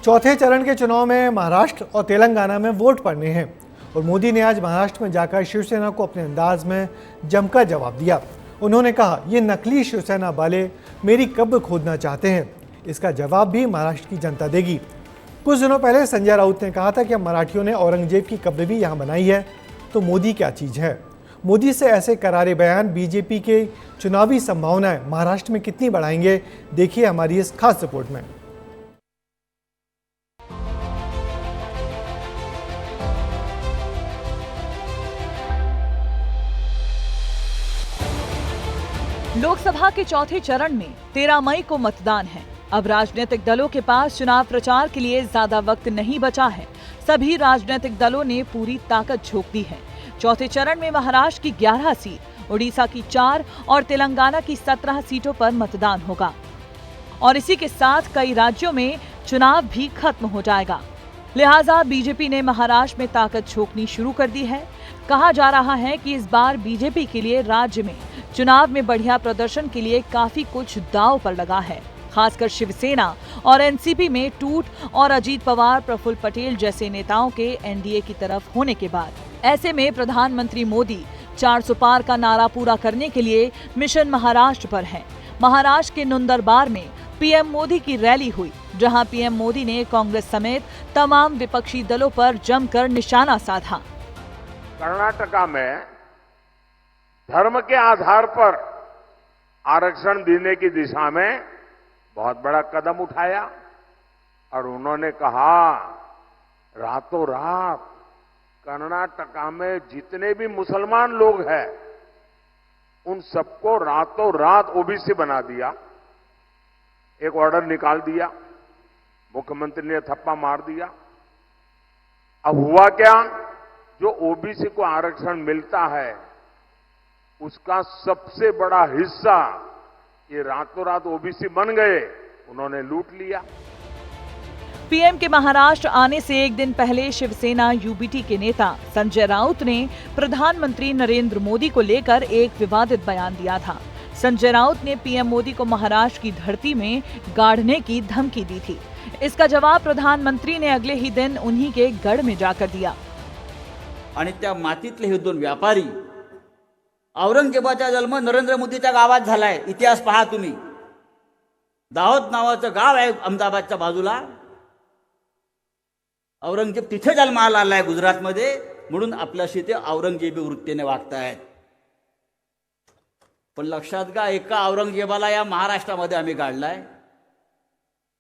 चौथे चरण के चुनाव में महाराष्ट्र और तेलंगाना में वोट पड़ने हैं और मोदी ने आज महाराष्ट्र में जाकर शिवसेना को अपने अंदाज में जमकर जवाब दिया। उन्होंने कहा, ये नकली शिवसेना वाले मेरी कब्र खोदना चाहते हैं, इसका जवाब भी महाराष्ट्र की जनता देगी। कुछ दिनों पहले संजय राउत ने कहा था कि अब मराठियों ने औरंगजेब की कब्र भी यहाँ बनाई है, तो मोदी क्या चीज़ है। मोदी से ऐसे करारे बयान बीजेपी के चुनावी संभावनाएं महाराष्ट्र में कितनी बढ़ाएंगे, देखिए हमारी इस खास रिपोर्ट में। लोकसभा के चौथे चरण में 13 मई को मतदान है। अब राजनीतिक दलों के पास चुनाव प्रचार के लिए ज्यादा वक्त नहीं बचा है। सभी राजनीतिक दलों ने पूरी ताकत झोंक दी है। चौथे चरण में महाराष्ट्र की 11 सीट, उड़ीसा की 4 और तेलंगाना की 17 सीटों पर मतदान होगा और इसी के साथ कई राज्यों में चुनाव भी खत्म हो जाएगा। लिहाजा बीजेपी ने महाराष्ट्र में ताकत झोंकनी शुरू कर दी है। कहा जा रहा है कि इस बार बीजेपी के लिए राज्य में चुनाव में बढ़िया प्रदर्शन के लिए काफी कुछ दांव पर लगा है। खासकर शिवसेना और एनसीपी में टूट और अजीत पवार, प्रफुल्ल पटेल जैसे नेताओं के एनडीए की तरफ होने के बाद ऐसे में प्रधानमंत्री मोदी 400 पार का नारा पूरा करने के लिए मिशन महाराष्ट्र पर है। महाराष्ट्र के नंदुरबार में पीएम मोदी की रैली हुई, जहां पीएम मोदी ने कांग्रेस समेत तमाम विपक्षी दलों पर जमकर निशाना साधा। कर्नाटका में धर्म के आधार पर आरक्षण देने की दिशा में बहुत बड़ा कदम उठाया और उन्होंने कहा, रातों रात कर्नाटका में जितने भी मुसलमान लोग हैं उन सबको रातों रात ओबीसी बना दिया। एक ऑर्डर निकाल दिया, मुख्यमंत्री ने थप्पा मार दिया। अब हुआ क्या, जो ओबीसी को आरक्षण मिलता है उसका सबसे बड़ा हिस्सा ये रातों रात ओबीसी बन गए, उन्होंने लूट लिया। पीएम के महाराष्ट्र आने से एक दिन पहले शिवसेना यूबीटी के नेता संजय राउत ने प्रधानमंत्री नरेंद्र मोदी को लेकर एक विवादित बयान दिया था। संजय राउत ने पीएम मोदी को महाराष्ट्र की धरती में गाड़ने की धमकी दी थी। इसका जवाब प्रधानमंत्री ने अगले ही दिन उन्हीं के गढ़ में जाकर दिया। आणि त्या मातीतले हे दोन व्यापारी, औरंगजेबाचा जन्म नरेंद्र मोदीच्या गावात झालाय। इतिहास पहा तुम्ही। दाहोद नावाचं गाव आहे अहमदाबादच्या बाजूला। औरंगजेब तिथे जन्माला आलाय गुजरातमध्ये, म्हणून आपल्याशी ते औरंगजेबी वृत्तीने वागतायत। पण लक्षात घ्या, एका औरंगजेबाला या महाराष्ट्रामध्ये आम्ही काढलाय।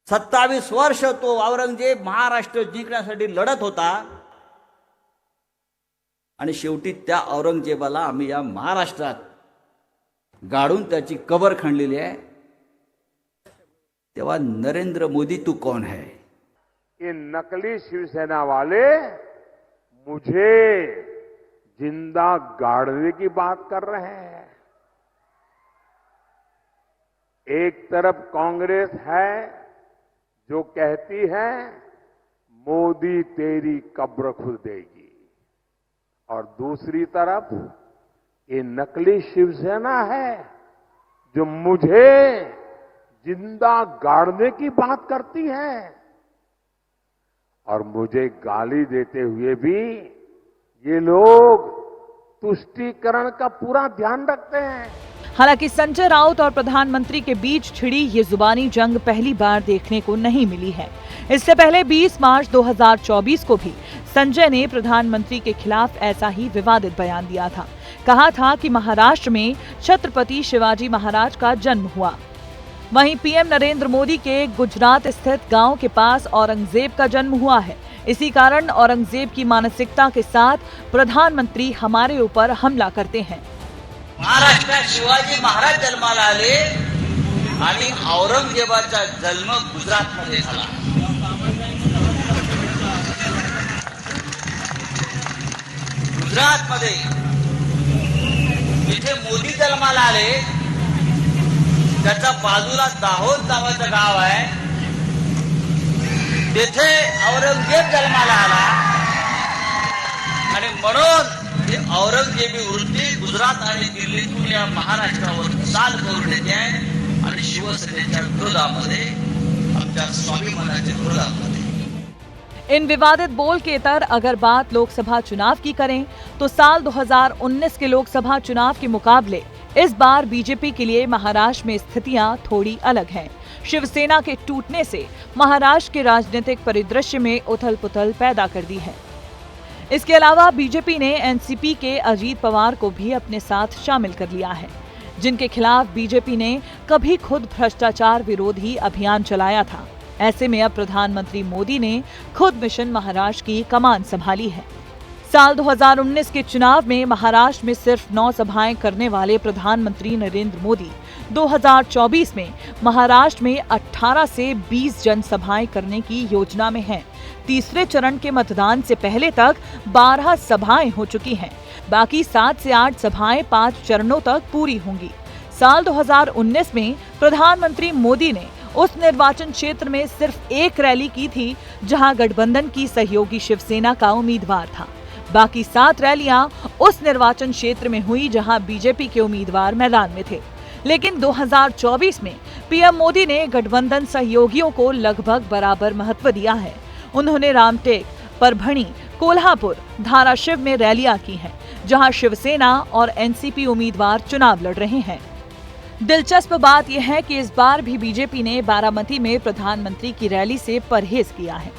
27 वर्ष तो औरंगजेब महाराष्ट्र जिंकण्यासाठी लढत होता आणि शेवटी त्या औरंगजेबाला आम्ही या महाराष्ट्रात गाडून त्याची कबर खणलेली आहे। तेव्हा नरेंद्र मोदी तू कौन है? ये नकली शिवसेना वाले मुझे जिंदा गाड़ने की बात कर रहे हैं। एक तरफ कांग्रेस है जो कहती है मोदी तेरी कब्र खुद देगी, और दूसरी तरफ ये नकली शिवसेना है जो मुझे जिंदा गाड़ने की बात करती है और मुझे गाली देते हुए भी ये लोग तुष्टीकरण का पूरा ध्यान रखते हैं। हालांकि संजय राउत और प्रधानमंत्री के बीच छिड़ी ये जुबानी जंग पहली बार देखने को नहीं मिली है। इससे पहले 20 मार्च 2024 को भी संजय ने प्रधानमंत्री के खिलाफ ऐसा ही विवादित बयान दिया था। कहा था कि महाराष्ट्र में छत्रपति शिवाजी महाराज का जन्म हुआ। वहीं पीएम नरेंद्र मोदी के गुजरात स्थित गांव के पास औरंगजेब का जन्म हुआ है। इसी कारण औरंगजेब की मानसिकता के साथ प्रधानमंत्री हमारे ऊपर हमला करते हैं। महाराष्ट्रात शिवाजी महाराज जन्माला आले आणि औरंगजेबाचा जन्म गुजरातमध्ये झाला। गुजरातमध्ये जिथे मोदी जन्माला आले त्याच्या बाजूला दाहोद नावाचं गाव आहे, तिथे औरंगजेब जन्माला आला आणि म्हणून औरंगजेबी वृत्ती गुजरात आणि दिल्लीतून या महाराष्ट्रावर चाल करून येते आहे आणि शिवसेनेच्या विरोधामध्ये, आमच्या स्वाभिमानाच्या विरोधामध्ये इन विवादित बोल के इतर अगर बात लोकसभा चुनाव की करें तो साल 2019 के लोकसभा चुनाव के मुकाबले इस बार बीजेपी के लिए महाराष्ट्र में स्थितियां थोड़ी अलग हैं। शिवसेना के टूटने से महाराष्ट्र के राजनीतिक परिदृश्य में उथल-पुथल पैदा कर दी है। इसके अलावा बीजेपी ने एनसीपी के अजीत पवार को भी अपने साथ शामिल कर लिया है, जिनके खिलाफ बीजेपी ने कभी खुद भ्रष्टाचार विरोधी अभियान चलाया था। ऐसे में अब प्रधानमंत्री मोदी ने खुद मिशन महाराष्ट्र की कमान संभाली है। साल 2019 के चुनाव में महाराष्ट्र में सिर्फ 9 सभाएं करने वाले प्रधानमंत्री नरेंद्र मोदी 2024 में महाराष्ट्र में 18 से 20 जनसभाएं करने की योजना में हैं। तीसरे चरण के मतदान से पहले तक 12 सभाएं हो चुकी हैं। बाकी 7 से 8 सभाएं 5 चरणों तक पूरी होंगी। साल 2019 में प्रधानमंत्री मोदी ने उस निर्वाचन क्षेत्र में सिर्फ एक रैली की थी जहां गठबंधन की सहयोगी शिवसेना का उम्मीदवार था। बाकी 7 रैलियां उस निर्वाचन क्षेत्र में हुई जहां बीजेपी के उम्मीदवार मैदान में थे। लेकिन 2024 में पीएम मोदी ने गठबंधन सहयोगियों को लगभग बराबर महत्व दिया है। उन्होंने रामटेक, परभणी, कोल्हापुर, धाराशिव में रैलियां की हैं, जहां शिवसेना और एनसीपी उम्मीदवार चुनाव लड़ रहे हैं। दिलचस्प बात यह है कि इस बार भी बीजेपी ने बारामती में प्रधानमंत्री की रैली से परहेज किया है।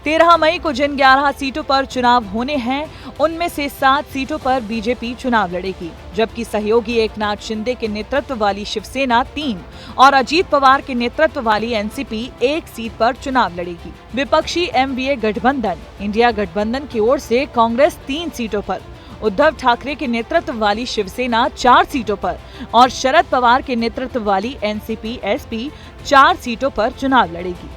13 मई को जिन 11 सीटों पर चुनाव होने हैं, उनमें से 7 सीटों पर बीजेपी चुनाव लड़ेगी, जबकि सहयोगी एकनाथ शिंदे के नेतृत्व वाली शिवसेना 3 और अजीत पवार के नेतृत्व वाली एनसीपी 1 सीट पर चुनाव लड़ेगी। विपक्षी एमवीए गठबंधन इंडिया गठबंधन की ओर से कांग्रेस 3 सीटों पर, उद्धव ठाकरे के नेतृत्व वाली शिवसेना 4 सीटों पर और शरद पवार के नेतृत्व वाली एनसीपी एसपी 4 सीटों पर चुनाव लड़ेगी।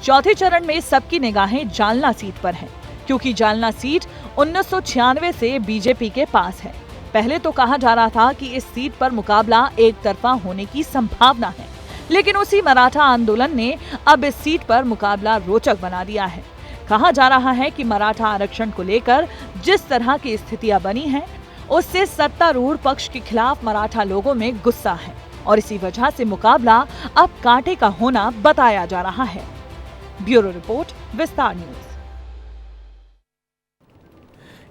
चौथे चरण में सबकी निगाहें जालना सीट पर हैं, क्योंकि जालना सीट 1996 से बीजेपी के पास है। पहले तो कहा जा रहा था कि इस सीट पर मुकाबला एक तरफा होने की संभावना है, लेकिन उसी मराठा आंदोलन ने अब इस सीट पर मुकाबला रोचक बना दिया है। कहा जा रहा है कि मराठा आरक्षण को लेकर जिस तरह की स्थितियां बनी हैं, उससे सत्तारूढ़ पक्ष के खिलाफ मराठा लोगों में गुस्सा है और इसी वजह से मुकाबला अब कांटे का होना बताया जा रहा है। ब्यूरो रिपोर्ट, विस्तार न्यूज।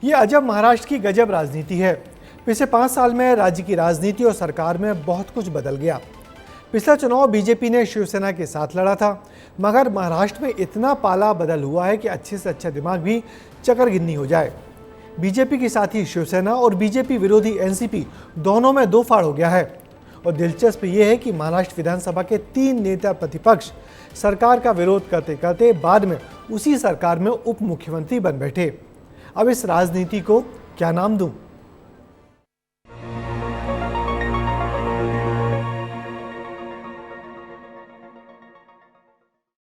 ये अजब महाराष्ट्र की गजब राजनीति है। पिछले 5 साल में राज्य की राजनीति और सरकार में बहुत कुछ बदल गया। पिछला चुनाव बीजेपी ने शिवसेना के साथ लड़ा था, मगर महाराष्ट्र में इतना पाला बदल हुआ है कि अच्छे से अच्छा दिमाग भी चकरगिन्नी हो जाए। बीजेपी के साथ ही शिवसेना और बीजेपी विरोधी एनसीपी दोनों में 2 फाड़ हो गया है। और दिलचस्प ये है कि महाराष्ट्र विधानसभा के 3 नेता प्रतिपक्ष सरकार का विरोध करते करते बाद में उसी सरकार में उप मुख्यमंत्री बन बैठे। अब इस राजनीति को क्या नाम दूं?